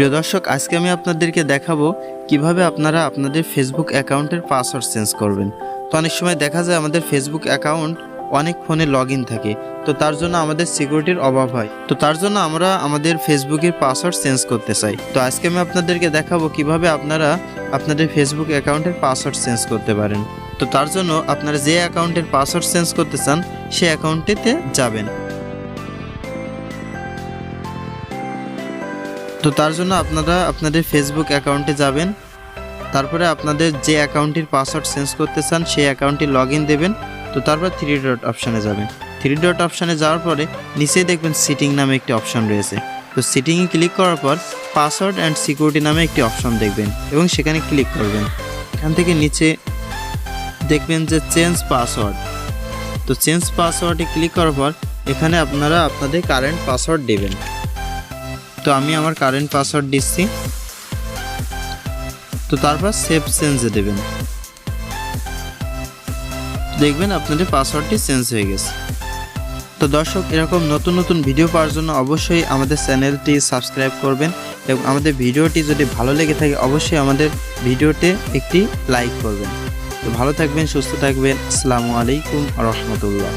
প্রিয় দর্শক, আজকে আমি আপনাদেরকে দেখাবো কিভাবে আপনারা আপনাদের ফেসবুক অ্যাকাউন্টের পাসওয়ার্ড চেঞ্জ করবেন। তো অনেক সময় দেখা যায় আমাদের ফেসবুক অ্যাকাউন্ট অনেক ফোনে লগ ইন থাকে, তো তার জন্য আমাদের সিকিউরিটির অভাব হয়। তো তার জন্য আমরা আমাদের ফেসবুকের পাসওয়ার্ড চেঞ্জ করতে চাই। তো আজকে আমি আপনাদেরকে দেখাবো কিভাবে আপনারা আপনাদের ফেসবুক অ্যাকাউন্টের পাসওয়ার্ড চেঞ্জ করতে পারেন। তো তার জন্য আপনারা যে অ্যাকাউন্টের পাসওয়ার্ড চেঞ্জ করতে চান সেই অ্যাকাউন্টেতে যাবেন। তো তার জন্য আপনারা আপনাদের ফেসবুক অ্যাকাউন্টে যাবেন, তারপরে আপনাদের যে অ্যাকাউন্টের পাসওয়ার্ড চেঞ্জ করতে চান সেই অ্যাকাউন্টে লগ ইন দেবেন। তো তারপর থ্রি ডট অপশানে যাবেন। থ্রি ডট অপশানে যাওয়ার পরে নিচেই দেখবেন সিটিং নামে একটি অপশান রয়েছে। তো সিটিংয়ে ক্লিক করার পর পাসওয়ার্ড অ্যান্ড সিকিউরিটি নামে একটি অপশান দেখবেন এবং সেখানে ক্লিক করবেন। এখান থেকে নিচে দেখবেন যে চেঞ্জ পাসওয়ার্ড। তো চেঞ্জ পাসওয়ার্ডে ক্লিক করার পর এখানে আপনারা আপনাদের কারেন্ট পাসওয়ার্ড দেবেন। তো আমি আমার কারেন্ট পাসওয়ার্ড দিচ্ছি। তো তারপর সেভ চেঞ্জে দেবেন। দেখবেন আপনাদের পাসওয়ার্ডটি চেঞ্জ হয়ে গেছে। তো দর্শক, এরকম নতুন নতুন ভিডিও পাওয়ার জন্য অবশ্যই আমাদের চ্যানেলটি সাবস্ক্রাইব করবেন এবং আমাদের ভিডিওটি যদি ভালো লেগে থাকে অবশ্যই আমাদের ভিডিওতে একটি লাইক করবেন। তো ভালো থাকবেন, সুস্থ থাকবেন। আসসালামু আলাইকুম ওয়া রাহমাতুল্লাহ।